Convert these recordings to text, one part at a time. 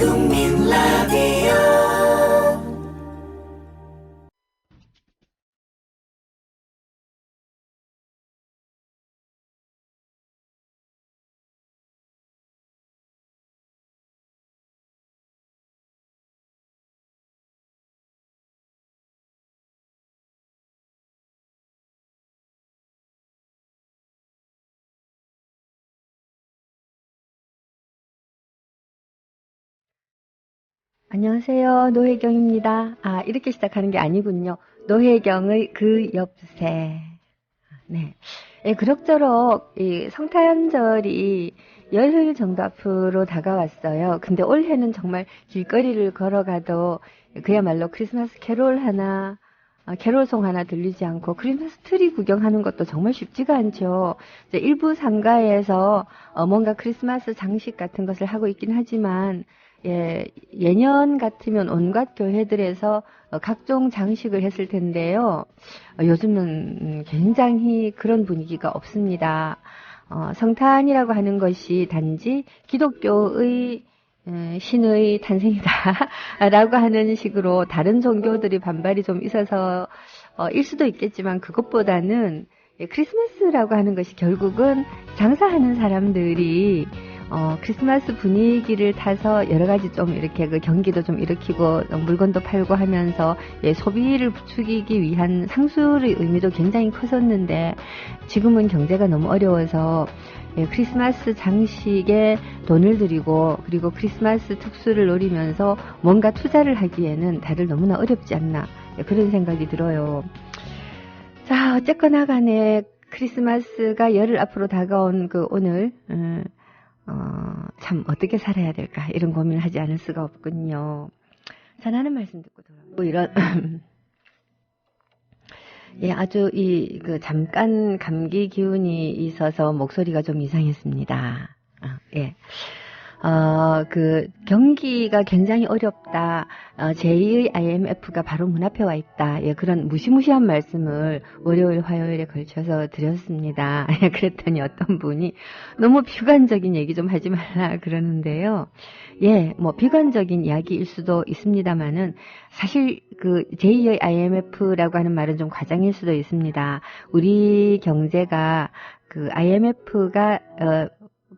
국민 라디오 안녕하세요. 노혜경입니다. 이렇게 시작하는 게 아니군요. 노혜경의 그 옆새. 네. 예, 그럭저럭 이 성탄절이 열흘 정도 앞으로 다가왔어요. 근데 올해는 정말 길거리를 걸어가도 그야말로 크리스마스 캐롤 하나, 캐롤송 하나 들리지 않고 크리스마스 트리 구경하는 것도 정말 쉽지가 않죠. 이제 일부 상가에서 뭔가 크리스마스 장식 같은 것을 하고 있긴 하지만 예, 예년 같으면 온갖 교회들에서 각종 장식을 했을 텐데요. 요즘은 굉장히 그런 분위기가 없습니다. 성탄이라고 하는 것이 단지 기독교의 신의 탄생이다 라고 하는 식으로 다른 종교들이 반발이 좀 있어서 일 수도 있겠지만 그것보다는 크리스마스라고 하는 것이 결국은 장사하는 사람들이 크리스마스 분위기를 타서 여러 가지 좀 이렇게 그 경기도 좀 일으키고 물건도 팔고 하면서 소비를 부추기기 위한 상술의 의미도 굉장히 컸었는데 지금은 경제가 너무 어려워서 크리스마스 장식에 돈을 들이고 그리고 크리스마스 특수를 노리면서 뭔가 투자를 하기에는 다들 너무나 어렵지 않나 그런 생각이 들어요. 자, 어쨌거나 간에 크리스마스가 열흘 앞으로 다가온 그 오늘 참 어떻게 살아야 될까 이런 고민을 하지 않을 수가 없군요. 전하는 말씀 듣고 돌아오고 이런 예, 아주 잠깐 감기 기운이 있어서 목소리가 좀 이상했습니다. 예. 경기가 굉장히 어렵다. 제2의 IMF가 바로 문 앞에 와 있다. 예, 그런 무시무시한 말씀을 월요일, 화요일에 걸쳐서 드렸습니다. 예, 그랬더니 어떤 분이 너무 비관적인 얘기 좀 하지 말라 그러는데요. 예, 뭐 비관적인 이야기일 수도 있습니다만은 사실 그 제2의 IMF라고 하는 말은 좀 과장일 수도 있습니다. 우리 경제가 그 IMF가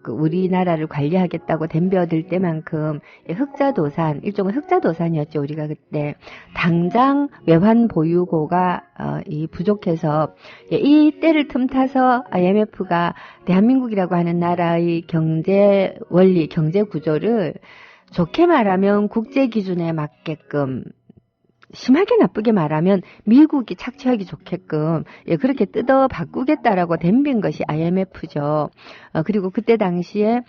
우리나라를 관리하겠다고 덤벼들 때만큼 흑자도산, 일종의 흑자도산이었죠. 우리가 그때 당장 외환 보유고가 이 부족해서 이 때를 틈타서 IMF가 대한민국이라고 하는 나라의 경제 원리, 경제 구조를 좋게 말하면 국제 기준에 맞게끔 심하게 나쁘게 말하면 미국이 착취하기 좋게끔 그렇게 뜯어 바꾸겠다라고 덤빈 것이 IMF죠. 그리고 그때 당시에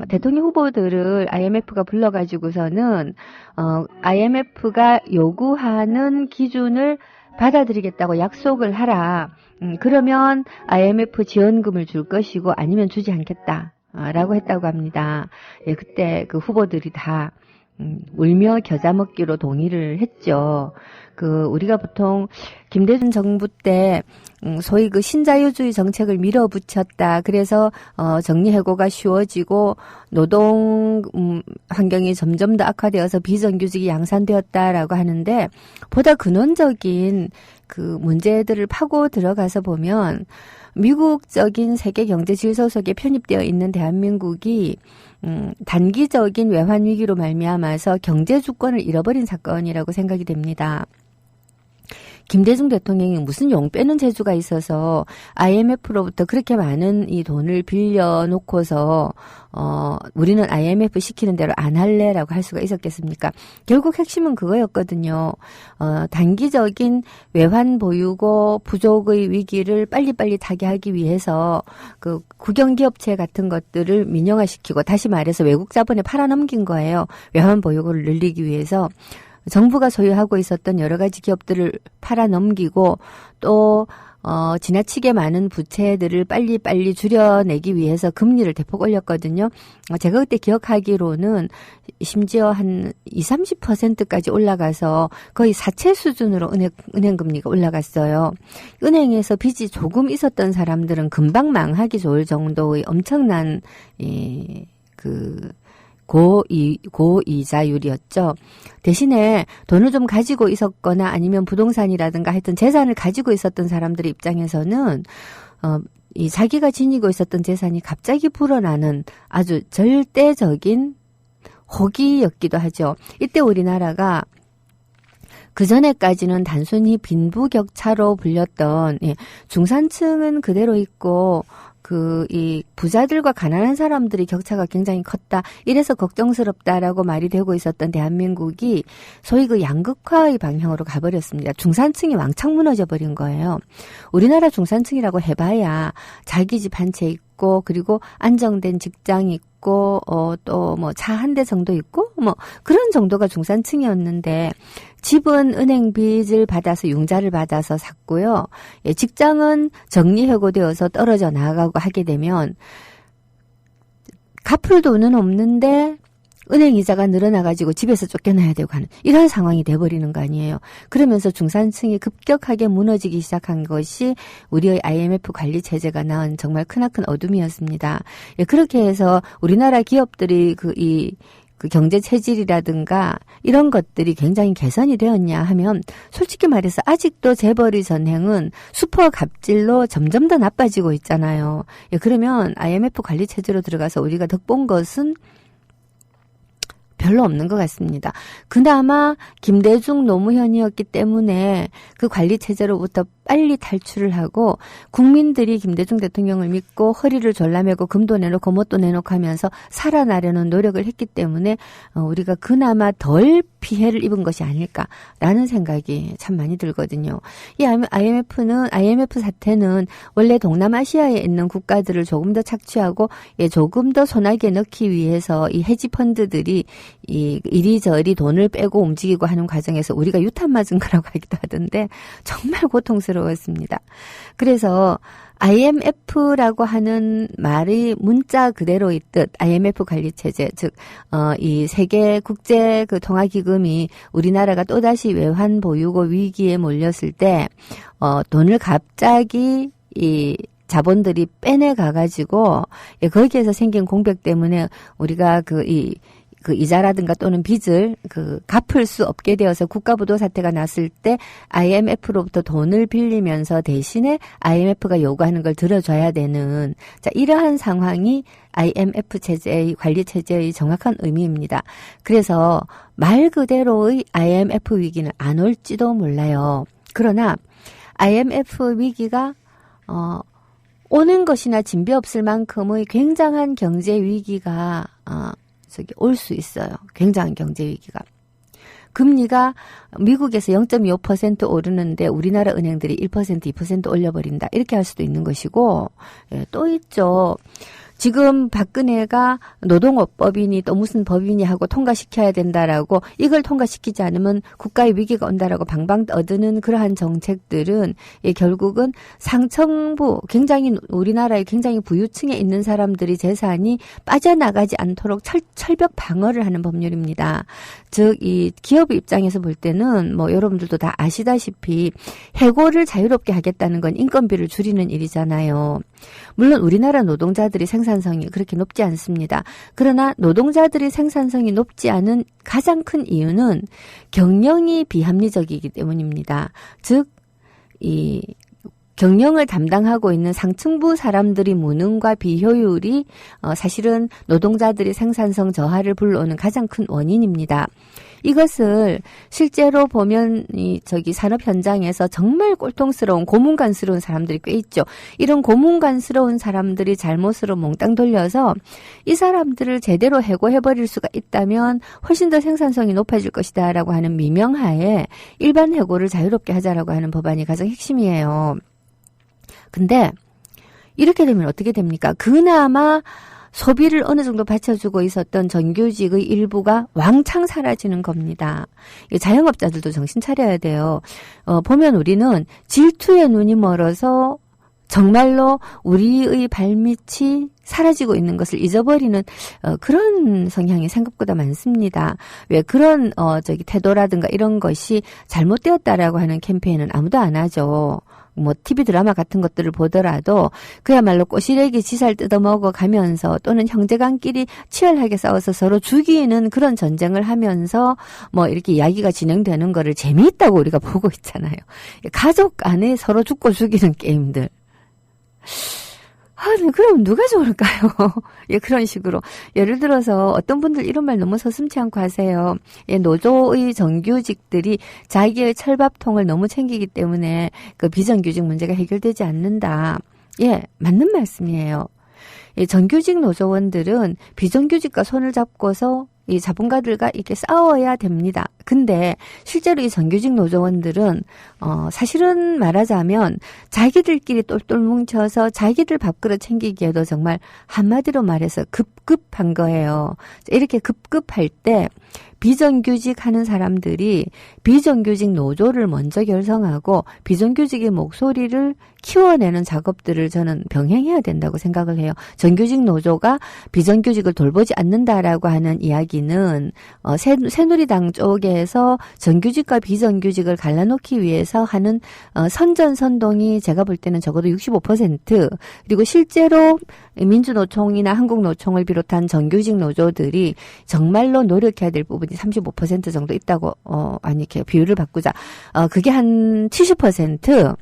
대통령 후보들을 IMF가 불러가지고서는 IMF가 요구하는 기준을 받아들이겠다고 약속을 하라. 그러면 IMF 지원금을 줄 것이고 아니면 주지 않겠다. 라고 했다고 합니다. 예, 그때 그 후보들이 다 울며 겨자 먹기로 동의를 했죠. 우리가 보통 김대중 정부 때 소위 그 신자유주의 정책을 밀어붙였다. 그래서 정리해고가 쉬워지고 노동 환경이 점점 더 악화되어서 비정규직이 양산되었다라고 하는데 보다 근원적인 그 문제들을 파고 들어가서 보면 미국적인 세계 경제 질서 속에 편입되어 있는 대한민국이 단기적인 외환 위기로 말미암아서 경제 주권을 잃어버린 사건이라고 생각이 됩니다. 김대중 대통령이 무슨 용 빼는 재주가 있어서 IMF로부터 그렇게 많은 이 돈을 빌려놓고서 우리는 IMF 시키는 대로 안 할래라고 할 수가 있었겠습니까? 결국 핵심은 그거였거든요. 단기적인 외환 보유고 부족의 위기를 빨리빨리 타개하기 위해서 그 국영기업체 같은 것들을 민영화시키고 다시 말해서 외국 자본에 팔아넘긴 거예요. 외환 보유고를 늘리기 위해서. 정부가 소유하고 있었던 여러 가지 기업들을 팔아넘기고 또 지나치게 많은 부채들을 빨리빨리 줄여내기 위해서 금리를 대폭 올렸거든요. 제가 그때 기억하기로는 심지어 한 20, 30%까지 올라가서 거의 사채 수준으로 은행 금리가 올라갔어요. 은행에서 빚이 조금 있었던 사람들은 금방 망하기 좋을 정도의 엄청난 고이자율이었죠. 대신에 돈을 좀 가지고 있었거나 아니면 부동산이라든가 하여튼 재산을 가지고 있었던 사람들의 입장에서는 이 자기가 지니고 있었던 재산이 갑자기 불어나는 아주 절대적인 호기였기도 하죠. 이때 우리나라가 그전에까지는 단순히 빈부격차로 불렸던 중산층은 그대로 있고 이 부자들과 가난한 사람들이 격차가 굉장히 컸다. 이래서 걱정스럽다라고 말이 되고 있었던 대한민국이 소위 그 양극화의 방향으로 가버렸습니다. 중산층이 왕창 무너져 버린 거예요. 우리나라 중산층이라고 해봐야 자기 집 한 채 있고 그리고 안정된 직장이 있고 또 뭐 차 한 대 정도 있고 뭐 그런 정도가 중산층이었는데 집은 은행 빚을 받아서 융자를 받아서 샀고요. 직장은 정리해고되어서 떨어져 나가고 하게 되면 갚을 돈은 없는데 은행 이자가 늘어나가지고 집에서 쫓겨나야 되고 하는 이런 상황이 돼버리는 거 아니에요. 그러면서 중산층이 급격하게 무너지기 시작한 것이 우리의 IMF 관리 체제가 낳은 정말 크나큰 어둠이었습니다. 그렇게 해서 우리나라 기업들이 그 경제 체질이라든가 이런 것들이 굉장히 개선이 되었냐 하면 솔직히 말해서 아직도 재벌의 전행은 슈퍼 갑질로 점점 더 나빠지고 있잖아요. 그러면 IMF 관리 체제로 들어가서 우리가 덕본 것은 별로 없는 것 같습니다. 그나마 김대중 노무현이었기 때문에 그 관리 체제로부터 빨리 탈출을 하고 국민들이 김대중 대통령을 믿고 허리를 졸라매고 금도 내놓고 뭣도 내놓고 하면서 살아나려는 노력을 했기 때문에 우리가 그나마 덜 피해를 입은 것이 아닐까라는 생각이 참 많이 들거든요. 이 IMF 사태는 원래 동남아시아에 있는 국가들을 조금 더 착취하고 조금 더 손아귀에 넣기 위해서 이 헤지 펀드들이 이리저리 돈을 빼고 움직이고 하는 과정에서 우리가 유탄 맞은 거라고 하기도 하던데 정말 고통스러웠습니다. 그래서 IMF라고 하는 말이 문자 그대로 있듯 IMF 관리 체제, 즉 이 세계 국제 그 통화기금이 우리나라가 또다시 외환 보유고 위기에 몰렸을 때 돈을 갑자기 이 자본들이 빼내 가가지고 거기에서 생긴 공백 때문에 우리가 그 이자라든가 또는 빚을 갚을 수 없게 되어서 국가부도 사태가 났을 때 IMF로부터 돈을 빌리면서 대신에 IMF가 요구하는 걸 들어줘야 되는 이러한 상황이 IMF 체제의 관리 체제의 정확한 의미입니다. 그래서 말 그대로의 IMF 위기는 안 올지도 몰라요. 그러나 IMF 위기가 오는 것이나 진배 없을 만큼의 굉장한 경제 위기가 올 수 있어요. 굉장한 경제 위기가. 금리가 미국에서 0.25% 오르는데 우리나라 은행들이 1%, 2% 올려버린다. 이렇게 할 수도 있는 것이고, 또 있죠. 지금 박근혜가 노동업법이니 또 무슨 법이니 하고 통과시켜야 된다라고 이걸 통과시키지 않으면 국가의 위기가 온다라고 방방 떠드는 그러한 정책들은 결국은 상층부 굉장히 우리나라의 굉장히 부유층에 있는 사람들이 재산이 빠져나가지 않도록 철벽 방어를 하는 법률입니다. 즉 이 기업 입장에서 볼 때는 뭐 여러분들도 다 아시다시피 해고를 자유롭게 하겠다는 건 인건비를 줄이는 일이잖아요. 물론 우리나라 노동자들이 생산성이 그렇게 높지 않습니다. 그러나 노동자들의 생산성이 높지 않은 가장 큰 이유는 경영이 비합리적이기 때문입니다. 즉, 이 경영을 담당하고 있는 상층부 사람들이 무능과 비효율이 사실은 노동자들의 생산성 저하를 불러오는 가장 큰 원인입니다. 이것을 실제로 보면 산업 현장에서 정말 꼴통스러운 고문관스러운 사람들이 꽤 있죠. 이런 고문관스러운 사람들이 잘못으로 몽땅 돌려서 이 사람들을 제대로 해고해버릴 수가 있다면 훨씬 더 생산성이 높아질 것이다라고 하는 미명하에 일반 해고를 자유롭게 하자라고 하는 법안이 가장 핵심이에요. 근데 이렇게 되면 어떻게 됩니까? 그나마 소비를 어느 정도 받쳐주고 있었던 정규직의 일부가 왕창 사라지는 겁니다. 자영업자들도 정신 차려야 돼요. 보면 우리는 질투에 눈이 멀어서 정말로 우리의 발밑이 사라지고 있는 것을 잊어버리는 그런 성향이 생각보다 많습니다. 왜 그런 태도라든가 이런 것이 잘못되었다라고 하는 캠페인은 아무도 안 하죠. 뭐 TV 드라마 같은 것들을 보더라도 그야말로 꼬시래기 지살 뜯어먹어 가면서 또는 형제간끼리 치열하게 싸워서 서로 죽이는 그런 전쟁을 하면서 뭐 이렇게 이야기가 진행되는 거를 재미있다고 우리가 보고 있잖아요. 가족 안에 서로 죽고 죽이는 게임들. 그럼 누가 좋을까요? 예, 그런 식으로. 예를 들어서 어떤 분들 이런 말 너무 서슴지 않고 하세요. 예, 노조의 정규직들이 자기의 철밥통을 너무 챙기기 때문에 그 비정규직 문제가 해결되지 않는다. 예, 맞는 말씀이에요. 예, 정규직 노조원들은 비정규직과 손을 잡고서 이 자본가들과 이렇게 싸워야 됩니다. 근데 실제로 이 정규직 노조원들은 사실은 말하자면 자기들끼리 똘똘 뭉쳐서 자기들 밥그릇 챙기기에도 정말 한마디로 말해서 급급한 거예요. 이렇게 급급할 때 비정규직 하는 사람들이 비정규직 노조를 먼저 결성하고 비정규직의 목소리를 키워내는 작업들을 저는 병행해야 된다고 생각을 해요. 정규직 노조가 비정규직을 돌보지 않는다라고 하는 이야기는 새누리당 쪽에서 정규직과 비정규직을 갈라놓기 위해서 하는 선전선동이 제가 볼 때는 적어도 65% 그리고 실제로 민주노총이나 한국노총을 비롯한 정규직 노조들이 정말로 노력해야 될 부분이 35% 정도 있다고 아니 이렇게 비율을 바꾸자. 그게 한 70%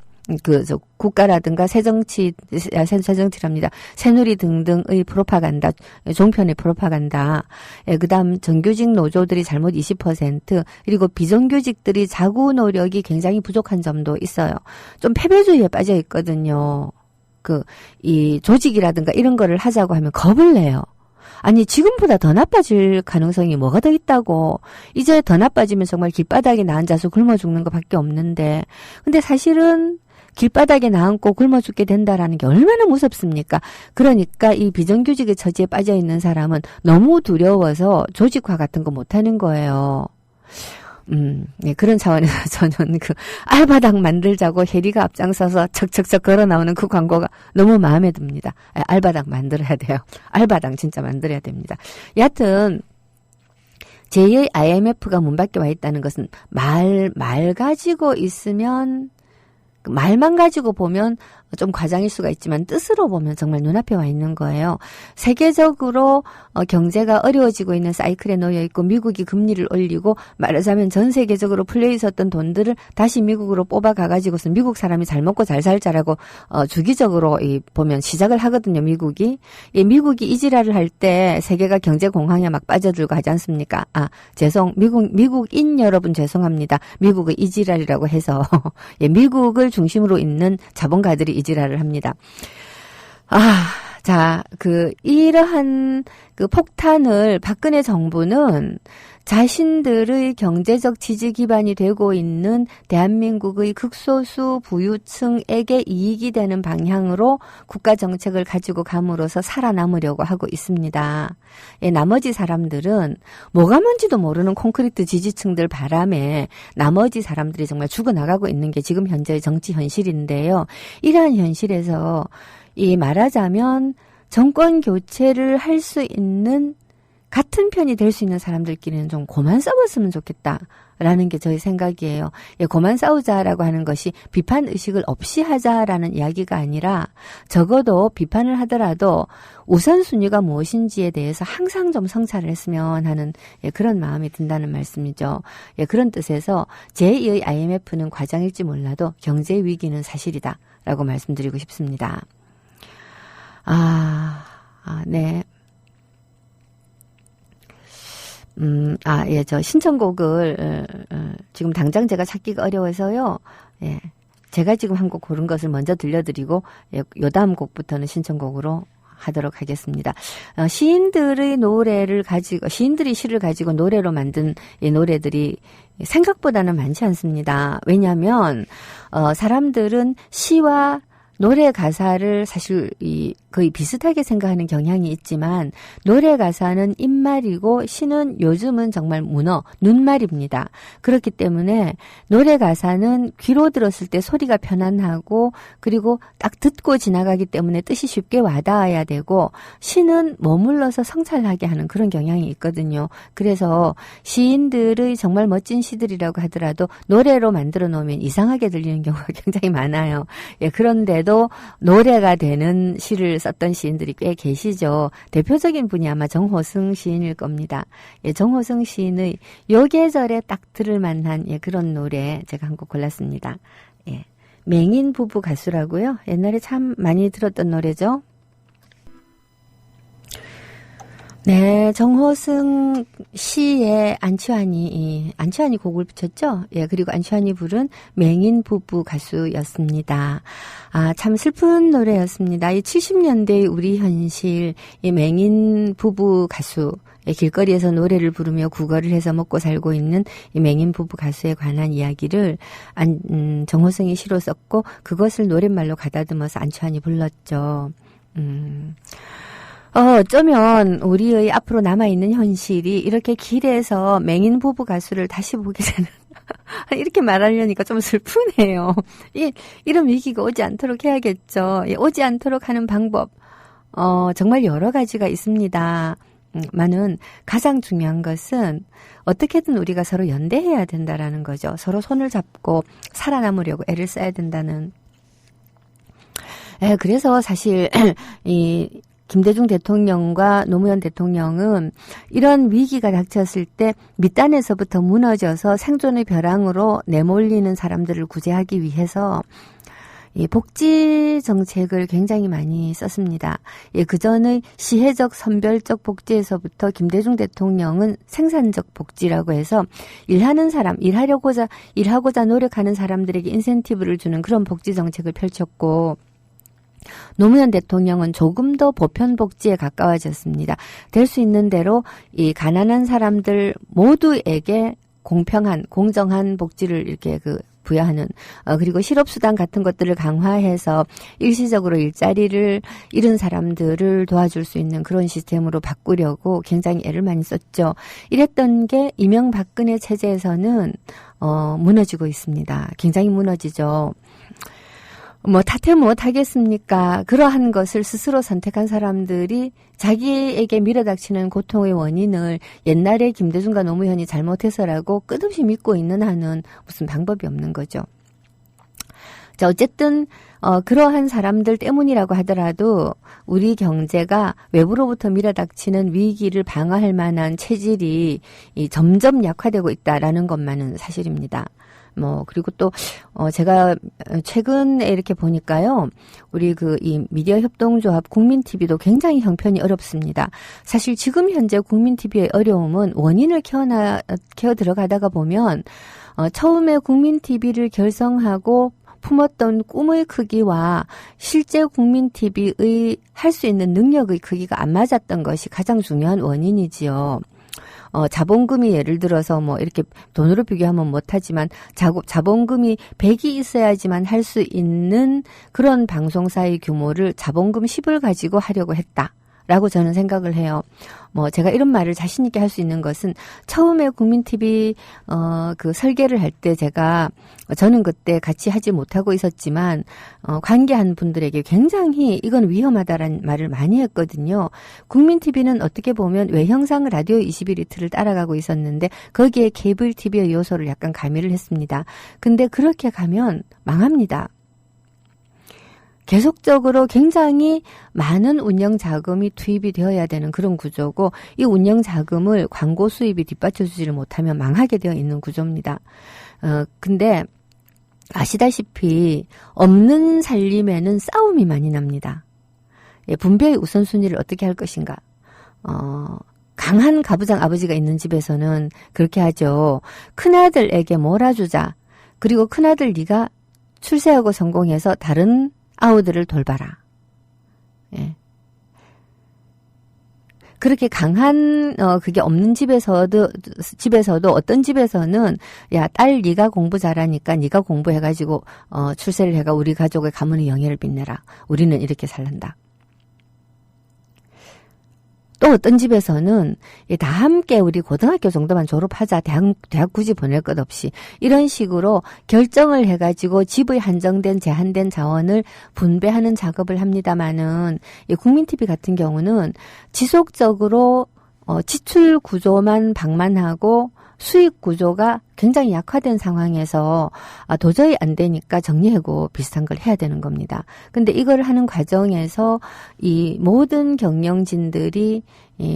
국가라든가 새정치랍니다. 새누리 등등의 프로파간다, 종편의 프로파간다. 예, 그다음 정규직 노조들이 잘못 20%, 그리고 비정규직들이 자구 노력이 굉장히 부족한 점도 있어요. 좀 패배주의에 빠져 있거든요. 이 조직이라든가 이런 거를 하자고 하면 겁을 내요. 아니 지금보다 더 나빠질 가능성이 뭐가 더 있다고. 이제 더 나빠지면 정말 길바닥에 앉아서 굶어 죽는 것밖에 없는데. 근데 사실은 길바닥에 나앉고 굶어 죽게 된다라는 게 얼마나 무섭습니까? 그러니까 이 비정규직의 처지에 빠져 있는 사람은 너무 두려워서 조직화 같은 거 못하는 거예요. 네, 그런 차원에서 저는 알바당 만들자고 해리가 앞장서서 척척척 걸어 나오는 그 광고가 너무 마음에 듭니다. 알바당 만들어야 돼요. 알바당 진짜 만들어야 됩니다. 여하튼, 제2의 IMF가 문 밖에 와 있다는 것은 말 가지고 있으면, 말만 가지고 보면 좀 과장일 수가 있지만 뜻으로 보면 정말 눈앞에 와 있는 거예요. 세계적으로 경제가 어려워지고 있는 사이클에 놓여 있고 미국이 금리를 올리고 말하자면 전 세계적으로 풀려 있었던 돈들을 다시 미국으로 뽑아가가지고서 미국 사람이 잘 먹고 잘 살자라고 주기적으로 보면 시작을 하거든요. 미국이 이 지랄을 할 때 세계가 경제 공황에 막 빠져들고 하지 않습니까? 미국인 여러분 죄송합니다. 미국의 이 지랄이라고 해서 미국을 중심으로 있는 자본가들이 이지랄을 합니다. 이러한 폭탄을 박근혜 정부는 자신들의 경제적 지지 기반이 되고 있는 대한민국의 극소수 부유층에게 이익이 되는 방향으로 국가 정책을 가지고 감으로써 살아남으려고 하고 있습니다. 나머지 사람들은 뭐가 뭔지도 모르는 콘크리트 지지층들 바람에 나머지 사람들이 정말 죽어나가고 있는 게 지금 현재의 정치 현실인데요. 이러한 현실에서 말하자면 정권 교체를 할 수 있는 같은 편이 될 수 있는 사람들끼리는 좀 고만 싸웠으면 좋겠다라는 게 저희 생각이에요. 고만 싸우자라고 하는 것이 비판 의식을 없이 하자라는 이야기가 아니라 적어도 비판을 하더라도 우선순위가 무엇인지에 대해서 항상 좀 성찰을 했으면 하는 그런 마음이 든다는 말씀이죠. 그런 뜻에서 제2의 IMF는 과장일지 몰라도 경제 위기는 사실이다라고 말씀드리고 싶습니다. 네. 저 신청곡을, 지금 당장 제가 찾기가 어려워서요. 제가 지금 한 곡 고른 것을 먼저 들려드리고, 요 다음 곡부터는 신청곡으로 하도록 하겠습니다. 시인들이 시를 가지고 노래로 만든 이 노래들이 생각보다는 많지 않습니다. 왜냐하면, 사람들은 시와 노래 가사를 사실 거의 비슷하게 생각하는 경향이 있지만 노래 가사는 입말이고 시는 요즘은 정말 문어, 눈말입니다. 그렇기 때문에 노래 가사는 귀로 들었을 때 소리가 편안하고 그리고 딱 듣고 지나가기 때문에 뜻이 쉽게 와닿아야 되고 시는 머물러서 성찰하게 하는 그런 경향이 있거든요. 그래서 시인들의 정말 멋진 시들이라고 하더라도 노래로 만들어 놓으면 이상하게 들리는 경우가 굉장히 많아요. 예, 그런데도 노래가 되는 시를 썼던 시인들이 꽤 계시죠. 대표적인 분이 아마 정호승 시인일 겁니다. 예, 정호승 시인의 요 계절에 딱 들을 만한 예, 그런 노래 제가 한 곡 골랐습니다. 예, 맹인 부부 가수라고요. 옛날에 참 많이 들었던 노래죠. 네, 정호승 시에 안치환이 곡을 붙였죠? 예, 그리고 안치환이 부른 맹인 부부 가수였습니다. 아, 참 슬픈 노래였습니다. 이 70년대의 우리 현실, 이 맹인 부부 가수, 길거리에서 노래를 부르며 구걸을 해서 먹고 살고 있는 이 맹인 부부 가수에 관한 이야기를 정호승이 시로 썼고, 그것을 노랫말로 가다듬어서 안치환이 불렀죠. 어쩌면 우리의 앞으로 남아있는 현실이 이렇게 길에서 맹인 부부 가수를 다시 보게 되는 이렇게 말하려니까 좀 슬프네요. 이런 위기가 오지 않도록 해야겠죠. 오지 않도록 하는 방법 정말 여러 가지가 있습니다. 많은 가장 중요한 것은 어떻게든 우리가 서로 연대해야 된다라는 거죠. 서로 손을 잡고 살아남으려고 애를 써야 된다는. 그래서 사실 김대중 대통령과 노무현 대통령은 이런 위기가 닥쳤을 때 밑단에서부터 무너져서 생존의 벼랑으로 내몰리는 사람들을 구제하기 위해서 이 복지 정책을 굉장히 많이 썼습니다. 예, 그전의 시혜적 선별적 복지에서부터 김대중 대통령은 생산적 복지라고 해서 일하는 사람, 일하고자 노력하는 사람들에게 인센티브를 주는 그런 복지 정책을 펼쳤고, 노무현 대통령은 조금 더 보편 복지에 가까워졌습니다. 될 수 있는 대로 이 가난한 사람들 모두에게 공평한, 공정한 복지를 이렇게 부여하는, 그리고 실업수당 같은 것들을 강화해서 일시적으로 일자리를 잃은 사람들을 도와줄 수 있는 그런 시스템으로 바꾸려고 굉장히 애를 많이 썼죠. 이랬던 게 이명박근혜 체제에서는 무너지고 있습니다. 굉장히 무너지죠. 탓해 못하겠습니까? 그러한 것을 스스로 선택한 사람들이 자기에게 밀어닥치는 고통의 원인을 옛날에 김대중과 노무현이 잘못해서라고 끝없이 믿고 있는 한은 무슨 방법이 없는 거죠. 자, 어쨌든 그러한 사람들 때문이라고 하더라도 우리 경제가 외부로부터 밀어닥치는 위기를 방어할 만한 체질이 점점 약화되고 있다라는 것만은 사실입니다. 그리고 또, 제가 최근에 이렇게 보니까요, 우리 이 미디어 협동조합 국민TV도 굉장히 형편이 어렵습니다. 사실 지금 현재 국민TV의 어려움은 원인을 키워 들어가다가 보면, 처음에 국민TV를 결성하고 품었던 꿈의 크기와 실제 국민TV의 할 수 있는 능력의 크기가 안 맞았던 것이 가장 중요한 원인이지요. 자본금이 예를 들어서 이렇게 돈으로 비교하면 못하지만 자본금이 100이 있어야지만 할 수 있는 그런 방송사의 규모를 자본금 10을 가지고 하려고 했다라고 저는 생각을 해요. 제가 이런 말을 자신 있게 할 수 있는 것은 처음에 국민TV 설계를 할 때 저는 그때 같이 하지 못하고 있었지만 관계한 분들에게 굉장히 이건 위험하다라는 말을 많이 했거든요. 국민TV는 어떻게 보면 외형상 라디오 21히트를 따라가고 있었는데 거기에 케이블 TV의 요소를 약간 가미를 했습니다. 근데 그렇게 가면 망합니다. 계속적으로 굉장히 많은 운영 자금이 투입이 되어야 되는 그런 구조고, 이 운영 자금을 광고 수입이 뒷받쳐주지를 못하면 망하게 되어 있는 구조입니다. 근데 아시다시피 없는 살림에는 싸움이 많이 납니다. 예, 분배의 우선순위를 어떻게 할 것인가. 강한 가부장 아버지가 있는 집에서는 그렇게 하죠. 큰아들에게 몰아주자. 그리고 큰아들 네가 출세하고 성공해서 다른 아우들을 돌봐라. 예. 그렇게 강한 그게 없는 집에서도 어떤 집에서는 야, 딸 네가 공부 잘하니까 네가 공부해가지고 출세를 해가 우리 가족의 가문의 영예를 빛내라. 우리는 이렇게 살란다. 또 어떤 집에서는 다 함께 우리 고등학교 정도만 졸업하자. 대학 굳이 보낼 것 없이. 이런 식으로 결정을 해가지고 집의 한정된 제한된 자원을 분배하는 작업을 합니다마는 이 국민TV 같은 경우는 지속적으로 지출 구조만 방만하고 수익 구조가 굉장히 약화된 상황에서 도저히 안 되니까 정리해고 비슷한 걸 해야 되는 겁니다. 근데 이걸 하는 과정에서 이 모든 경영진들이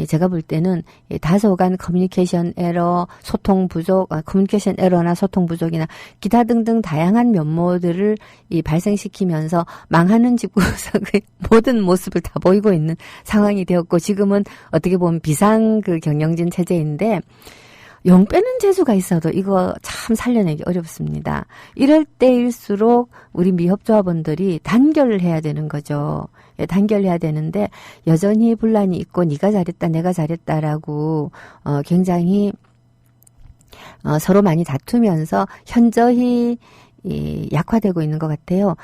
제가 볼 때는 다소간 커뮤니케이션 에러, 소통 부족, 커뮤니케이션 에러나 소통 부족이나 기타 등등 다양한 면모들을 발생시키면서 망하는 집구석의 모든 모습을 다 보이고 있는 상황이 되었고 지금은 어떻게 보면 비상 그 경영진 체제인데 용 빼는 재주가 있어도 이거 참 살려내기 어렵습니다. 이럴 때일수록 우리 미협조합원들이 단결을 해야 되는 거죠. 단결해야 되는데 여전히 분란이 있고 네가 잘했다 내가 잘했다라고 굉장히 서로 많이 다투면서 현저히 약화되고 있는 것 같아요.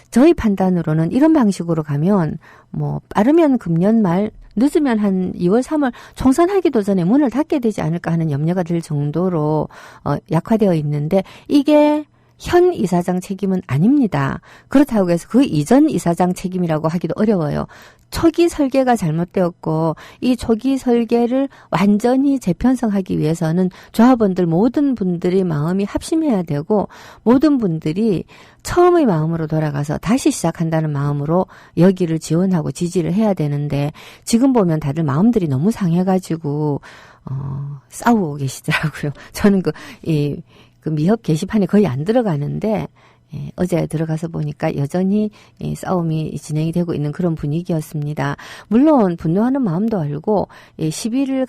저희 판단으로는 이런 방식으로 가면 빠르면 금년 말 늦으면 한 2월, 3월 총선하기도 전에 문을 닫게 되지 않을까 하는 염려가 들 정도로 약화되어 있는데 이게 현 이사장 책임은 아닙니다. 그렇다고 해서 그 이전 이사장 책임이라고 하기도 어려워요. 초기 설계가 잘못되었고 이 초기 설계를 완전히 재편성하기 위해서는 조합원들 모든 분들의 마음이 합심해야 되고 모든 분들이 처음의 마음으로 돌아가서 다시 시작한다는 마음으로 여기를 지원하고 지지를 해야 되는데 지금 보면 다들 마음들이 너무 상해가지고 싸우고 계시더라고요. 저는 그 미협 게시판에 거의 안 들어가는데 어제 들어가서 보니까 여전히 싸움이 진행이 되고 있는 그런 분위기였습니다. 물론 분노하는 마음도 알고 시비를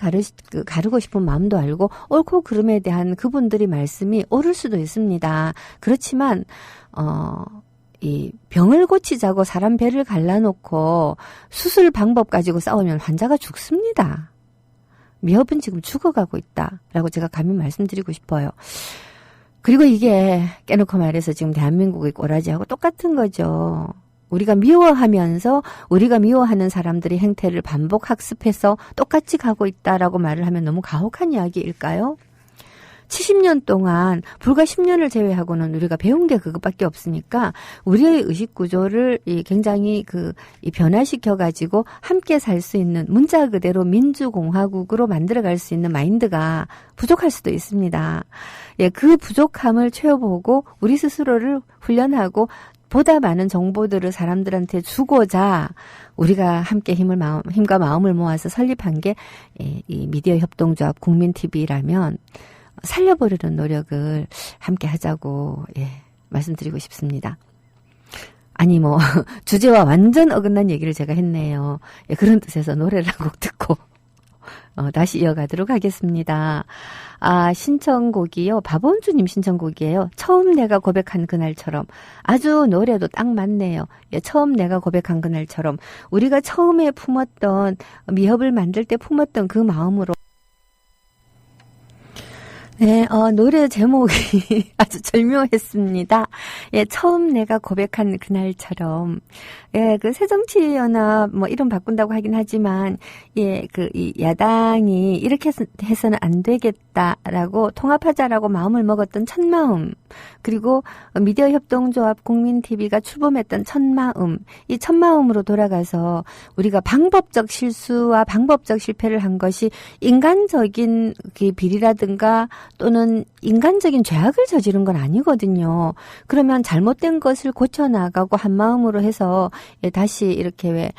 가르고 싶은 마음도 알고 옳고 그름에 대한 그분들의 말씀이 옳을 수도 있습니다. 그렇지만 이 병을 고치자고 사람 배를 갈라놓고 수술 방법 가지고 싸우면 환자가 죽습니다. 미협은 지금 죽어가고 있다라고 제가 감히 말씀드리고 싶어요. 그리고 이게 깨놓고 말해서 지금 대한민국의 꼬라지하고 똑같은 거죠. 우리가 미워하면서 우리가 미워하는 사람들의 행태를 반복 학습해서 똑같이 가고 있다라고 말을 하면 너무 가혹한 이야기일까요? 70년 동안 불과 10년을 제외하고는 우리가 배운 게 그것밖에 없으니까 우리의 의식 구조를 굉장히 변화시켜 가지고 함께 살 수 있는 문자 그대로 민주공화국으로 만들어갈 수 있는 마인드가 부족할 수도 있습니다. 그 부족함을 채워보고 우리 스스로를 훈련하고 보다 많은 정보들을 사람들한테 주고자 우리가 함께 힘과 마음을 모아서 설립한 게 이 미디어 협동조합 국민TV라면 살려보려는 노력을 함께 하자고 말씀드리고 싶습니다. 아니 주제와 완전 어긋난 얘기를 제가 했네요. 그런 뜻에서 노래를 한 곡 듣고 다시 이어가도록 하겠습니다. 신청곡이요. 박원주님 신청곡이에요. 처음 내가 고백한 그날처럼. 아주 노래도 딱 맞네요. 처음 내가 고백한 그날처럼. 우리가 처음에 품었던 미협을 만들 때 품었던 그 마음으로 네, 노래 제목이 아주 절묘했습니다. 처음 내가 고백한 그날처럼. 그 새정치연합 이름 바꾼다고 하긴 하지만, 이 야당이 이렇게 해서는 안 되겠다라고 통합하자라고 마음을 먹었던 첫 마음, 그리고 미디어 협동조합 국민TV가 출범했던 첫 마음, 이 첫 마음으로 돌아가서 우리가 방법적 실수와 방법적 실패를 한 것이 인간적인 비리라든가 또는 인간적인 죄악을 저지른 건 아니거든요. 그러면 잘못된 것을 고쳐나가고 한 마음으로 해서 다시 이렇게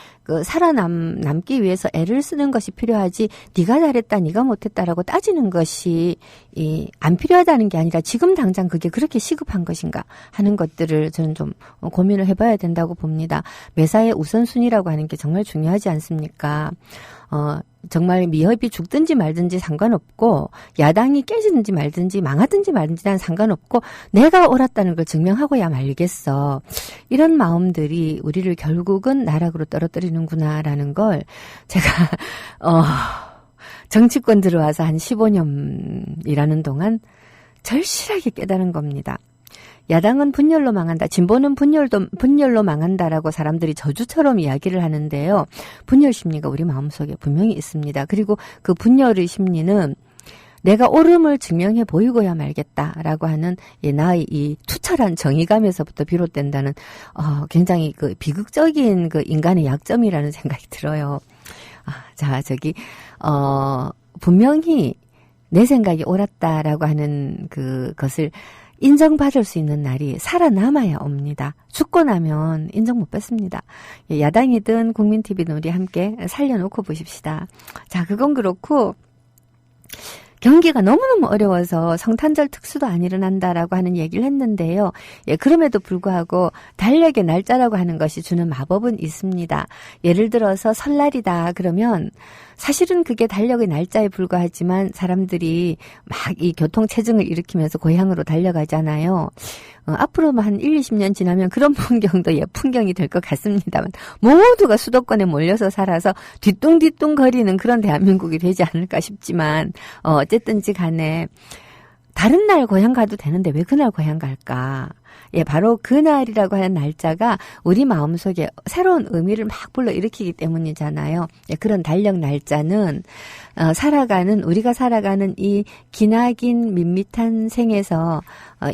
살아남기 위해서 애를 쓰는 것이 필요하지 네가 잘했다 네가 못했다라고 따지는 것이 안 필요하다는 게 아니라 지금 당장 그게 그렇게 시급한 것인가 하는 것들을 저는 좀 고민을 해봐야 된다고 봅니다. 매사에 우선순위라고 하는 게 정말 중요하지 않습니까? 정말 미협이 죽든지 말든지 상관없고 야당이 깨지든지 말든지 망하든지 말든지 난 상관없고 내가 옳았다는 걸 증명하고야 말겠어. 이런 마음들이 우리를 결국은 나락으로 떨어뜨리는구나라는 걸 제가 정치권 들어와서 한 15년 일하는 동안 절실하게 깨달은 겁니다. 야당은 분열로 망한다. 진보는 분열로 망한다라고 사람들이 저주처럼 이야기를 하는데요. 분열 심리가 우리 마음속에 분명히 있습니다. 그리고 그 분열의 심리는 내가 옳음을 증명해 보이고야 말겠다라고 하는 나의 이 투철한 정의감에서부터 비롯된다는 굉장히 그 비극적인 그 인간의 약점이라는 생각이 들어요. 분명히 내 생각이 옳았다라고 하는 그것을 인정받을 수 있는 날이 살아남아야 옵니다. 죽고 나면 인정 못 받습니다. 야당이든 국민TV든 우리 함께 살려놓고 보십시다. 자, 그건 그렇고 경기가 너무너무 어려워서 성탄절 특수도 안 일어난다라고 하는 얘기를 했는데요. 그럼에도 불구하고 달력의 날짜라고 하는 것이 주는 마법은 있습니다. 예를 들어서 설날이다 그러면 사실은 그게 달력의 날짜에 불과하지만 사람들이 막 이 교통체증을 일으키면서 고향으로 달려가잖아요. 앞으로 한 1, 20년 지나면 그런 풍경도 풍경이 될 것 같습니다만 모두가 수도권에 몰려서 살아서 뒤뚱뒤뚱 거리는 그런 대한민국이 되지 않을까 싶지만 어쨌든지 간에 다른 날 고향 가도 되는데 왜 그날 고향 갈까? 바로 그날이라고 하는 날짜가 우리 마음속에 새로운 의미를 막 불러일으키기 때문이잖아요. 그런 달력 날짜는 우리가 살아가는 이 기나긴 밋밋한 생에서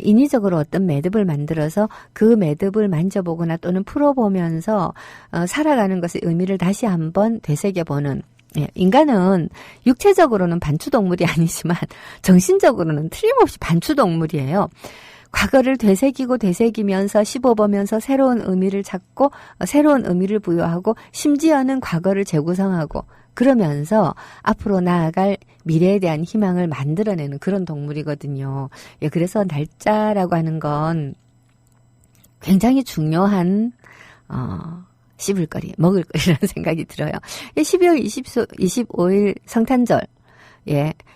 인위적으로 어떤 매듭을 만들어서 그 매듭을 만져보거나 또는 풀어보면서 살아가는 것의 의미를 다시 한번 되새겨보는 인간은 육체적으로는 반추동물이 아니지만 정신적으로는 틀림없이 반추동물이에요. 과거를 되새기면서 씹어보면서 새로운 의미를 찾고 새로운 의미를 부여하고 심지어는 과거를 재구성하고 그러면서 앞으로 나아갈 미래에 대한 희망을 만들어내는 그런 동물이거든요. 그래서 날짜라고 하는 건 굉장히 중요한 씹을거리, 먹을거리라는 생각이 들어요. 12월 25일 성탄절,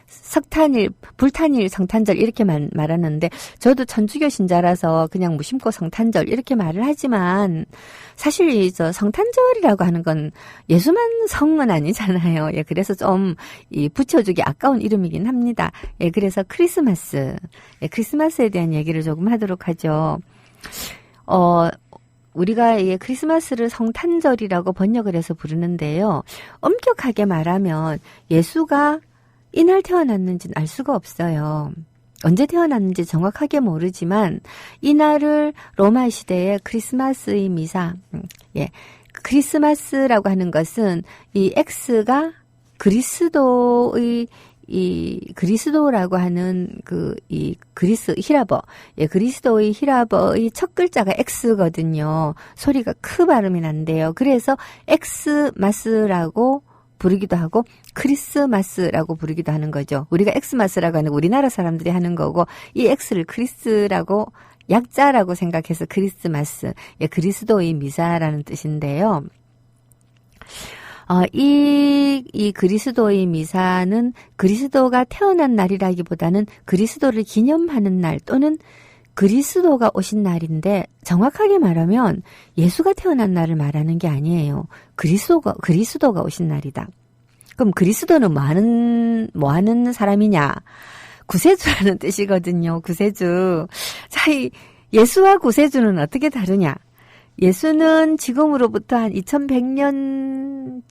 석탄일, 불탄일 성탄절 이렇게 말하는데 저도 천주교 신자라서 그냥 무심코 성탄절 이렇게 말을 하지만 사실 이 성탄절이라고 하는 건 예수만 성은 아니잖아요. 그래서 좀 이 붙여주기 아까운 이름이긴 합니다. 그래서 크리스마스에 대한 얘기를 조금 하도록 하죠. 우리가 크리스마스를 성탄절이라고 번역을 해서 부르는데요. 엄격하게 말하면 예수가 이날 태어났는지는 알 수가 없어요. 언제 태어났는지 정확하게 모르지만 이날을 로마 시대의 크리스마스의 미사, 크리스마스라고 하는 것은 이 X가 그리스도라고 하는 그리스도의 히라버의 첫 글자가 X거든요. 소리가 크 발음이 난대요. 그래서 엑스마스라고 부르기도 하고 크리스마스라고 부르기도 하는 거죠. 우리가 엑스마스라고 하는 우리나라 사람들이 하는 거고 이 X를 크리스라고 약자라고 생각해서 크리스마스, 그리스도의 미사라는 뜻인데요. 이 그리스도의 미사는 그리스도가 태어난 날이라기보다는 그리스도를 기념하는 날 또는 그리스도가 오신 날인데 정확하게 말하면 예수가 태어난 날을 말하는 게 아니에요. 그리스도가 오신 날이다. 그럼 그리스도는 뭐 하는 사람이냐? 구세주라는 뜻이거든요. 구세주. 자, 이 예수와 구세주는 어떻게 다르냐? 예수는 지금으로부터 한 2100년,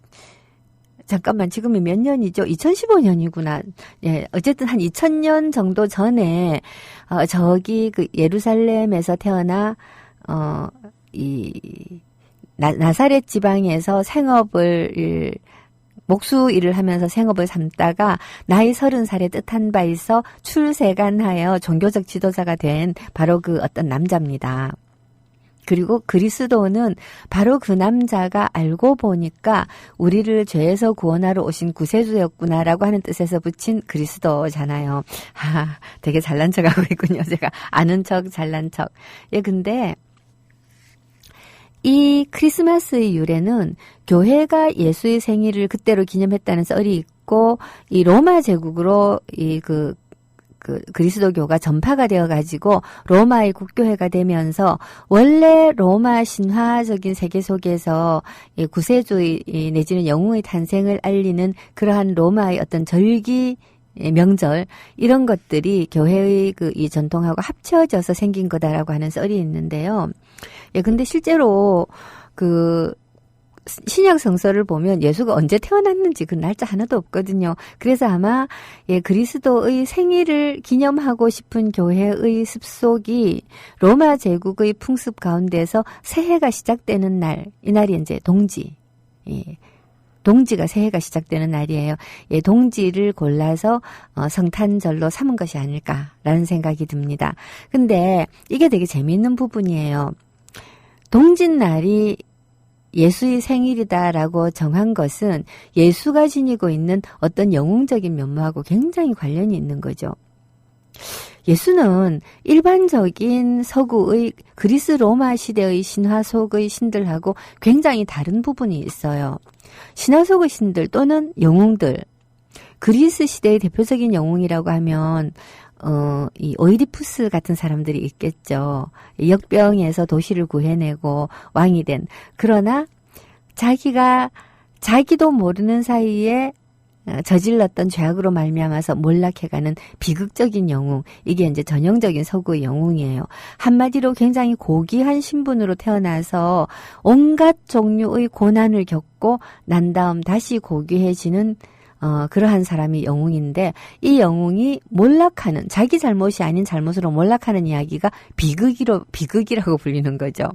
지금이 몇 년이죠? 2015년이구나. 어쨌든 한 2000년 정도 전에, 저기 예루살렘에서 태어나, 나사렛 지방에서 목수 일을 하면서 생업을 삼다가 나이 30살에 뜻한 바 있어 출세간하여 종교적 지도자가 된 바로 그 어떤 남자입니다. 그리고 그리스도는 바로 그 남자가 알고 보니까 우리를 죄에서 구원하러 오신 구세주였구나라고 하는 뜻에서 붙인 그리스도잖아요. 되게 잘난 척하고 있군요. 제가 아는 척, 잘난 척. 근데 이 크리스마스의 유래는 교회가 예수의 생일을 그때로 기념했다는 썰이 있고, 이 로마 제국으로 그리스도교가 전파가 되어가지고 로마의 국교회가 되면서 원래 로마 신화적인 세계 속에서 구세주의 내지는 영웅의 탄생을 알리는 그러한 로마의 어떤 절기 명절 이런 것들이 교회의 이 전통하고 합쳐져서 생긴 거다라고 하는 썰이 있는데요. 근데 실제로 신약 성서를 보면 예수가 언제 태어났는지 그 날짜 하나도 없거든요. 그래서 아마 그리스도의 생일을 기념하고 싶은 교회의 습속이 로마 제국의 풍습 가운데서 새해가 시작되는 날, 이 날이 이제 동지. 동지가 새해가 시작되는 날이에요. 동지를 골라서 성탄절로 삼은 것이 아닐까라는 생각이 듭니다. 근데 이게 되게 재미있는 부분이에요. 동짓날이 예수의 생일이다라고 정한 것은 예수가 지니고 있는 어떤 영웅적인 면모하고 굉장히 관련이 있는 거죠. 예수는 일반적인 서구의 그리스 로마 시대의 신화 속의 신들하고 굉장히 다른 부분이 있어요. 신화 속의 신들 또는 영웅들, 그리스 시대의 대표적인 영웅이라고 하면 이 오이디푸스 같은 사람들이 있겠죠. 역병에서 도시를 구해내고 왕이 된. 그러나 자기도 모르는 사이에 저질렀던 죄악으로 말미암아서 몰락해가는 비극적인 영웅. 이게 이제 전형적인 서구의 영웅이에요. 한마디로 굉장히 고귀한 신분으로 태어나서 온갖 종류의 고난을 겪고 난 다음 다시 고귀해지는 그러한 사람이 영웅인데, 이 영웅이 몰락하는, 자기 잘못이 아닌 잘못으로 몰락하는 이야기가 비극이라고 불리는 거죠.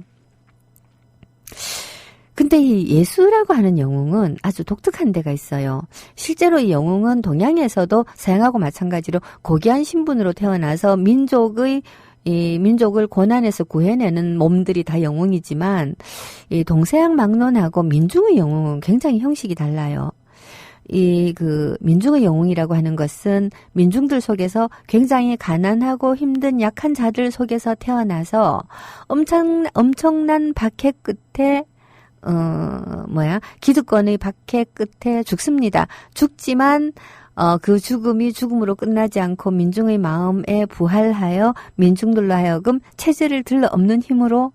근데 이 예수라고 하는 영웅은 아주 독특한 데가 있어요. 실제로 이 영웅은 동양에서도 서양하고 마찬가지로 고귀한 신분으로 태어나서 민족을 고난에서 구해내는 몸들이 다 영웅이지만, 이 동서양 막론하고 민중의 영웅은 굉장히 형식이 달라요. 민중의 영웅이라고 하는 것은 민중들 속에서 굉장히 가난하고 힘든 약한 자들 속에서 태어나서 엄청난 박해 끝에, 기득권의 박해 끝에 죽습니다. 죽지만, 그 죽음이 죽음으로 끝나지 않고 민중의 마음에 부활하여 민중들로 하여금 체질을 들러엎는 힘으로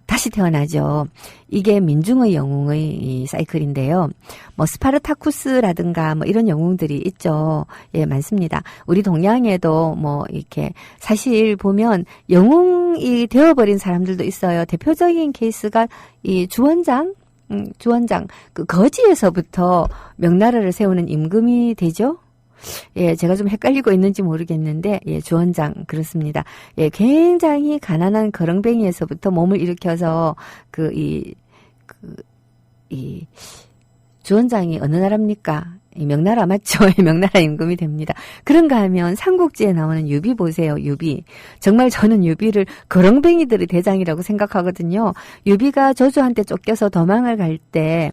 다시 태어나죠. 이게 민중의 영웅의 사이클인데요. 스파르타쿠스라든가 이런 영웅들이 있죠. 많습니다. 우리 동양에도 이렇게 사실 보면 영웅이 되어버린 사람들도 있어요. 대표적인 케이스가 이 주원장, 그 거지에서부터 명나라를 세우는 임금이 되죠. 제가 좀 헷갈리고 있는지 모르겠는데, 주원장, 그렇습니다. 굉장히 가난한 거렁뱅이에서부터 몸을 일으켜서, 주원장이 어느 나라입니까? 명나라 맞죠? 명나라 임금이 됩니다. 그런가 하면 삼국지에 나오는 유비 보세요. 유비. 정말 저는 유비를 거렁뱅이들의 대장이라고 생각하거든요. 유비가 조조한테 쫓겨서 도망을 갈 때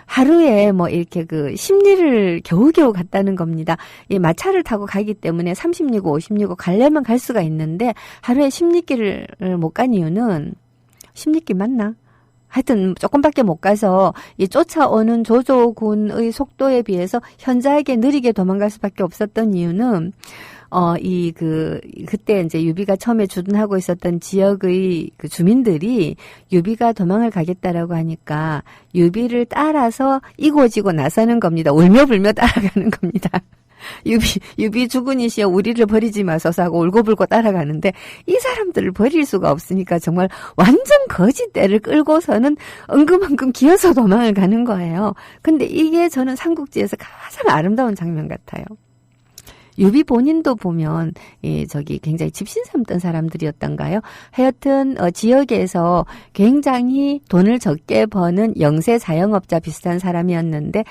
하루에 이렇게 십리를 겨우겨우 갔다는 겁니다. 이 마차를 타고 가기 때문에 30리고 50리고 가려면 갈 수가 있는데 하루에 10리길을 못 간 이유는 10리길 맞나? 하여튼 조금밖에 못 가서 이 쫓아오는 조조군의 속도에 비해서 현저하게 느리게 도망갈 수밖에 없었던 이유는 그때 이제 유비가 처음에 주둔하고 있었던 지역의 주민들이 유비가 도망을 가겠다라고 하니까 유비를 따라서 이고지고 나서는 겁니다. 울며불며 따라가는 겁니다. 유비 죽으니시여 우리를 버리지 마소서 하고 울고불고 따라가는데, 이 사람들을 버릴 수가 없으니까 정말 완전 거짓대를 끌고서는 엉금엉금 기어서 도망을 가는 거예요. 근데 이게 저는 삼국지에서 가장 아름다운 장면 같아요. 유비 본인도 보면 굉장히 집신 삼던 사람들이었던가요? 하여튼 지역에서 굉장히 돈을 적게 버는 영세 자영업자 비슷한 사람이었는데,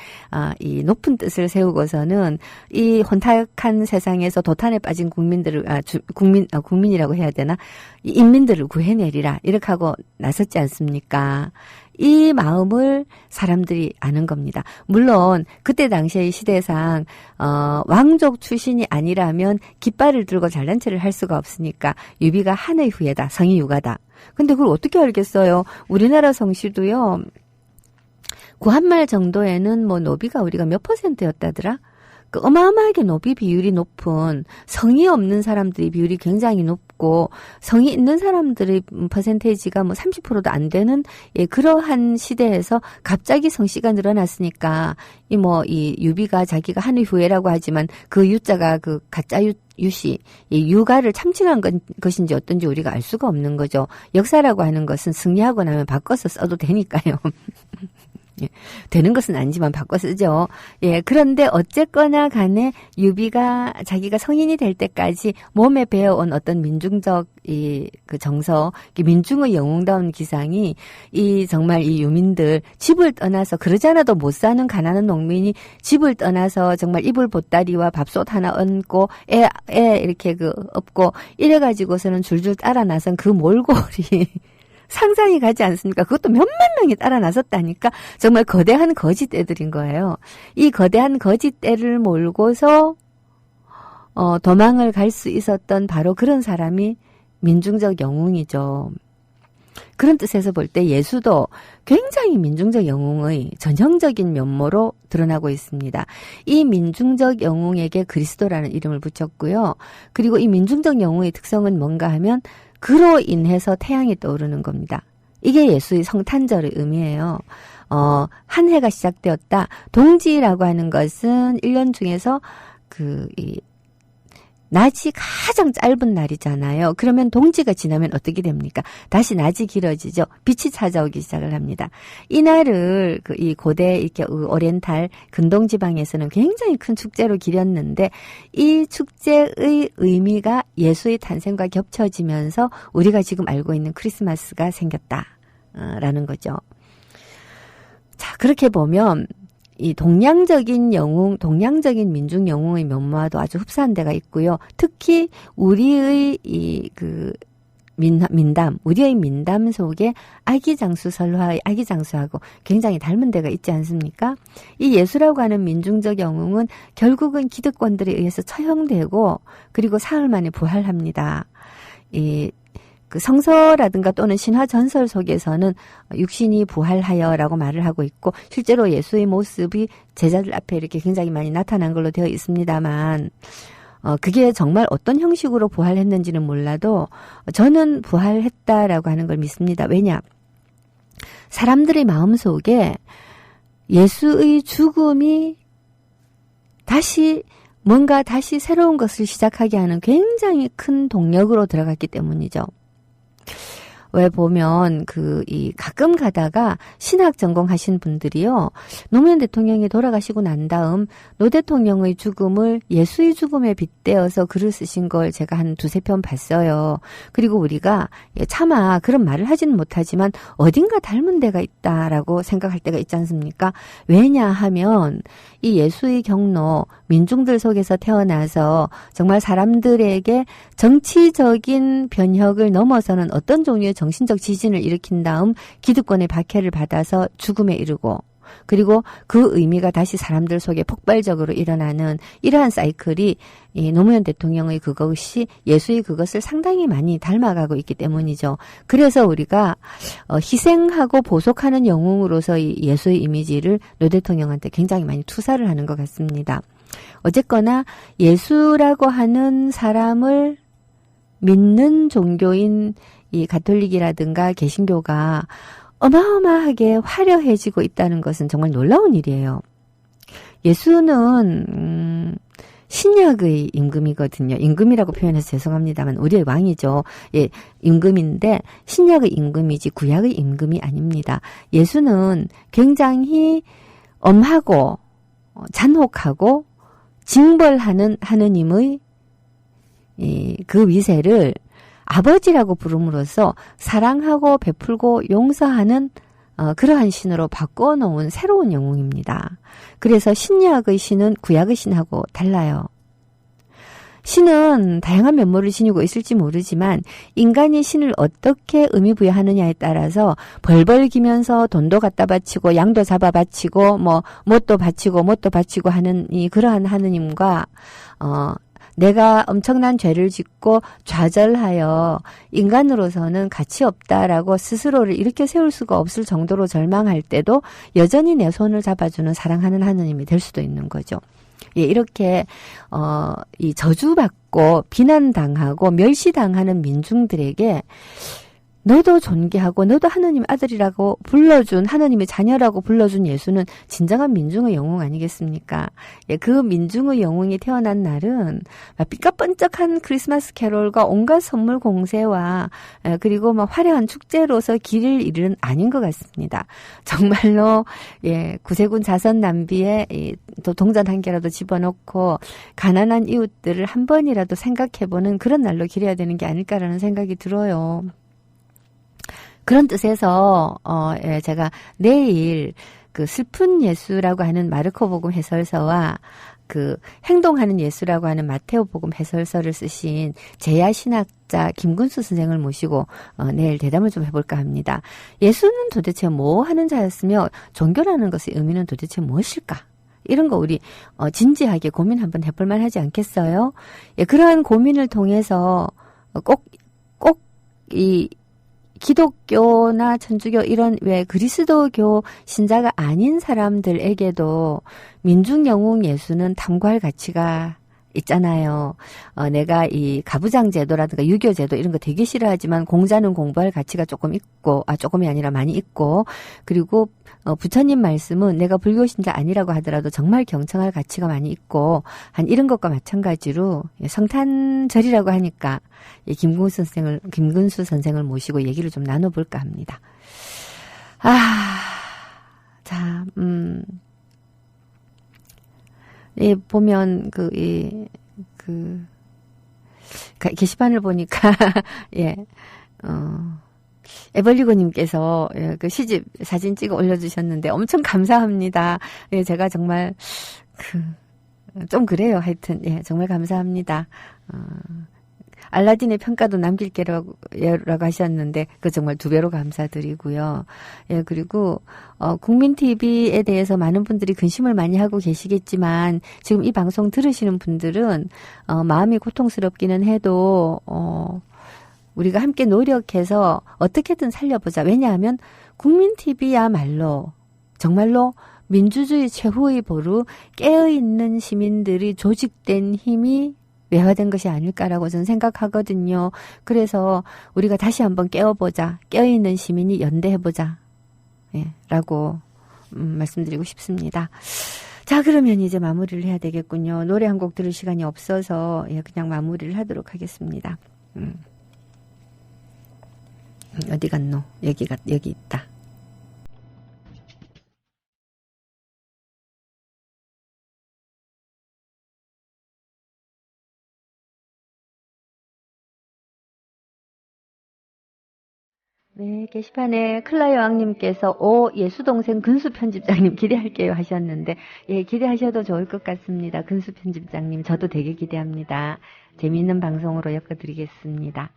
이 높은 뜻을 세우고서는 이 혼탁한 세상에서 도탄에 빠진 국민들을 국민이라고 해야 되나? 이 인민들을 구해내리라 이렇게 하고 나섰지 않습니까? 이 마음을 사람들이 아는 겁니다. 물론 그때 당시의 시대상 왕족 출신이 아니라면 깃발을 들고 잘난 체를 할 수가 없으니까 유비가 한의 후예다. 성이 유가다. 근데 그걸 어떻게 알겠어요? 우리나라 성씨도요. 구한말 정도에는 뭐 노비가 우리가 몇 %였다더라? 그 어마어마하게 노비 비율이 높은 성이 없는 사람들이 비율이 굉장히 높고 성이 있는 사람들의 퍼센테이지가 뭐 30%도 안 되는 그러한 시대에서 갑자기 성씨가 늘어났으니까 이 유비가 자기가 한의 후예라고 하지만 그 유자가 그 가짜 유씨, 유가를 참칭한 것인지 어떤지 우리가 알 수가 없는 거죠. 역사라고 하는 것은 승리하고 나면 바꿔서 써도 되니까요. 되는 것은 아니지만 바꿔 쓰죠. 그런데 어쨌거나 간에 유비가 자기가 성인이 될 때까지 몸에 배어온 어떤 민중적 그 정서, 민중의 영웅다운 기상이 정말 이 유민들 집을 떠나서 그러지 않아도 못 사는 가난한 농민이 집을 떠나서 정말 이불 보따리와 밥솥 하나 얹고 애 이렇게 업고 이래가지고서는 줄줄 따라 나선 그 몰골이 상상이 가지 않습니까? 그것도 몇만 명이 따라 나섰다니까 정말 거대한 거짓떼들인 거예요. 이 거대한 거짓떼를 몰고서 도망을 갈 수 있었던 바로 그런 사람이 민중적 영웅이죠. 그런 뜻에서 볼 때 예수도 굉장히 민중적 영웅의 전형적인 면모로 드러나고 있습니다. 이 민중적 영웅에게 그리스도라는 이름을 붙였고요. 그리고 이 민중적 영웅의 특성은 뭔가 하면 그로 인해서 태양이 떠오르는 겁니다. 이게 예수의 성탄절의 의미예요. 한 해가 시작되었다. 동지라고 하는 것은 1년 중에서 낮이 가장 짧은 날이잖아요. 그러면 동지가 지나면 어떻게 됩니까? 다시 낮이 길어지죠. 빛이 찾아오기 시작을 합니다. 이 날을 이 고대 이렇게 오리엔탈 근동 지방에서는 굉장히 큰 축제로 기렸는데 이 축제의 의미가 예수의 탄생과 겹쳐지면서 우리가 지금 알고 있는 크리스마스가 생겼다라는 거죠. 자, 그렇게 보면 이 동양적인 영웅, 동양적인 민중 영웅의 면모와도 아주 흡사한 데가 있고요. 특히 우리의 우리의 민담 속에 아기장수 설화의 아기장수하고 굉장히 닮은 데가 있지 않습니까? 이 예수라고 하는 민중적 영웅은 결국은 기득권들에 의해서 처형되고 그리고 사흘 만에 부활합니다. 그 성서라든가 또는 신화 전설 속에서는 육신이 부활하여라고 말을 하고 있고 실제로 예수의 모습이 제자들 앞에 이렇게 굉장히 많이 나타난 걸로 되어 있습니다만 그게 정말 어떤 형식으로 부활했는지는 몰라도 저는 부활했다라고 하는 걸 믿습니다. 왜냐? 사람들의 마음속에 예수의 죽음이 뭔가 다시 새로운 것을 시작하게 하는 굉장히 큰 동력으로 들어갔기 때문이죠. 왜 보면 가끔 가다가 신학 전공하신 분들이요. 노무현 대통령이 돌아가시고 난 다음 노 대통령의 죽음을 예수의 죽음에 빗대어서 글을 쓰신 걸 제가 한 2-3편 봤어요. 그리고 우리가 차마 그런 말을 하지는 못하지만 어딘가 닮은 데가 있다라고 생각할 때가 있지 않습니까? 왜냐하면 이 예수의 경로, 민중들 속에서 태어나서 정말 사람들에게 정치적인 변혁을 넘어서는 어떤 종류의 정신적 지진을 일으킨 다음 기득권의 박해를 받아서 죽음에 이르고 그리고 그 의미가 다시 사람들 속에 폭발적으로 일어나는 이러한 사이클이 이 노무현 대통령의 그것이 예수의 그것을 상당히 많이 닮아가고 있기 때문이죠. 그래서 우리가 희생하고 보속하는 영웅으로서의 예수의 이미지를 노 대통령한테 굉장히 많이 투사를 하는 것 같습니다. 어쨌거나 예수라고 하는 사람을 믿는 종교인 이 가톨릭이라든가 개신교가 어마어마하게 화려해지고 있다는 것은 정말 놀라운 일이에요. 예수는 신약의 임금이거든요. 임금이라고 표현해서 죄송합니다만 우리의 왕이죠. 임금인데 신약의 임금이지 구약의 임금이 아닙니다. 예수는 굉장히 엄하고 잔혹하고 징벌하는 하느님의 그 위세를 아버지라고 부름으로써 사랑하고 베풀고 용서하는 그러한 신으로 바꿔놓은 새로운 영웅입니다. 그래서 신약의 신은 구약의 신하고 달라요. 신은 다양한 면모를 지니고 있을지 모르지만 인간이 신을 어떻게 의미 부여하느냐에 따라서 벌벌 기면서 돈도 갖다 바치고 양도 잡아 바치고 뭐 뭣도 바치고 하는 이 그러한 하느님과 내가 엄청난 죄를 짓고 좌절하여 인간으로서는 가치 없다라고 스스로를 일으켜 세울 수가 없을 정도로 절망할 때도 여전히 내 손을 잡아주는 사랑하는 하느님이 될 수도 있는 거죠. 예, 이렇게 이 저주받고 비난당하고 멸시당하는 민중들에게 너도 존귀하고 너도 하느님 아들이라고 불러준 하느님의 자녀라고 불러준 예수는 진정한 민중의 영웅 아니겠습니까? 예, 그 민중의 영웅이 태어난 날은 삐까뻔쩍한 크리스마스 캐롤과 온갖 선물 공세와 그리고 막 화려한 축제로서 길을 잃은 아닌 것 같습니다. 정말로 예, 구세군 자선 낭비에 또 동전 한 개라도 집어넣고 가난한 이웃들을 한 번이라도 생각해보는 그런 날로 기려야 되는 게 아닐까라는 생각이 들어요. 그런 뜻에서 예, 제가 내일 그 슬픈 예수라고 하는 마르코복음 해설서와 그 행동하는 예수라고 하는 마테오복음 해설서를 쓰신 제야 신학자 김근수 선생을 모시고 내일 대담을 좀 해볼까 합니다. 예수는 도대체 뭐 하는 자였으며 종교라는 것의 의미는 도대체 무엇일까? 이런 거 우리 진지하게 고민 한번 해볼 만하지 않겠어요? 예, 그러한 고민을 통해서 꼭 이 기독교나 천주교 이런 왜 그리스도교 신자가 아닌 사람들에게도 민중 영웅 예수는 탐구할 가치가 있잖아요. 내가 이 가부장 제도라든가 유교 제도 이런 거 되게 싫어하지만 공자는 공부할 가치가 조금 있고, 조금이 아니라 많이 있고, 그리고 부처님 말씀은 내가 불교 신자 아니라고 하더라도 정말 경청할 가치가 많이 있고, 한 이런 것과 마찬가지로 성탄절이라고 하니까 김근수 선생을 모시고 얘기를 좀 나눠볼까 합니다. 자, 예, 보면, 게시판을 보니까, 예, 에벌리고님께서, 예, 그 시집 사진 찍어 올려주셨는데 엄청 감사합니다. 예, 제가 정말, 좀 그래요. 하여튼, 예, 정말 감사합니다. 알라딘의 평가도 남길게라고 하셨는데, 그 정말 2배로 감사드리고요. 예, 그리고, 국민TV에 대해서 많은 분들이 근심을 많이 하고 계시겠지만, 지금 이 방송 들으시는 분들은, 마음이 고통스럽기는 해도, 우리가 함께 노력해서 어떻게든 살려보자. 왜냐하면, 국민TV야말로, 정말로 민주주의 최후의 보루, 깨어있는 시민들이 조직된 힘이 외화된 것이 아닐까라고 저는 생각하거든요. 그래서 우리가 다시 한번 깨어보자. 깨어있는 시민이 연대해보자. 예, 라고 말씀드리고 싶습니다. 자, 그러면 이제 마무리를 해야 되겠군요. 노래 한 곡 들을 시간이 없어서 예, 그냥 마무리를 하도록 하겠습니다. 어디 갔노? 여기 있다. 네, 게시판에 클라 여왕님께서 예수 동생 근수 편집장님 기대할게요 하셨는데, 예, 기대하셔도 좋을 것 같습니다. 근수 편집장님, 저도 되게 기대합니다. 재미있는 방송으로 엮어드리겠습니다.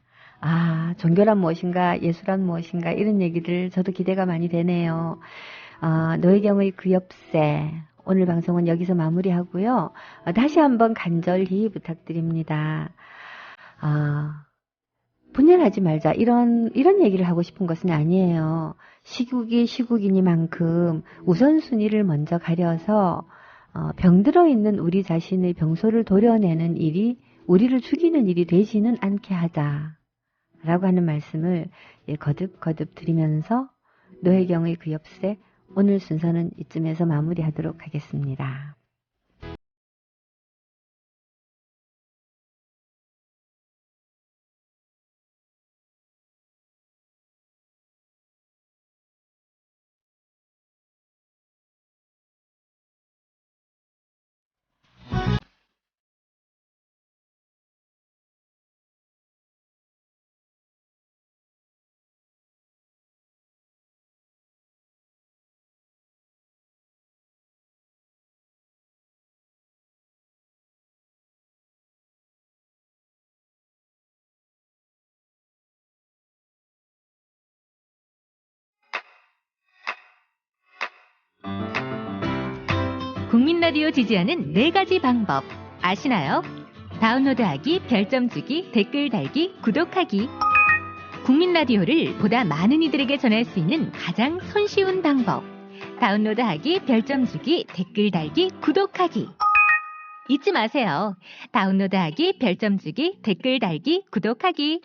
종교란 무엇인가, 예수란 무엇인가, 이런 얘기들 저도 기대가 많이 되네요. 노혜경의 그 옆새. 오늘 방송은 여기서 마무리하고요. 다시 한번 간절히 부탁드립니다. 분열하지 말자. 이런 얘기를 하고 싶은 것은 아니에요. 시국이 시국이니만큼 우선순위를 먼저 가려서, 병들어 있는 우리 자신의 병소를 도려내는 일이 우리를 죽이는 일이 되지는 않게 하자. 라고 하는 말씀을 거듭 드리면서 노혜경의 그 옆새 오늘 순서는 이쯤에서 마무리하도록 하겠습니다. 국민 라디오 지지하는 4가지 방법 아시나요? 다운로드하기, 별점 주기, 댓글 달기, 구독하기. 국민 라디오를 보다 많은 이들에게 전할 수 있는 가장 손쉬운 방법. 다운로드하기, 별점 주기, 댓글 달기, 구독하기. 잊지 마세요. 다운로드하기, 별점 주기, 댓글 달기, 구독하기.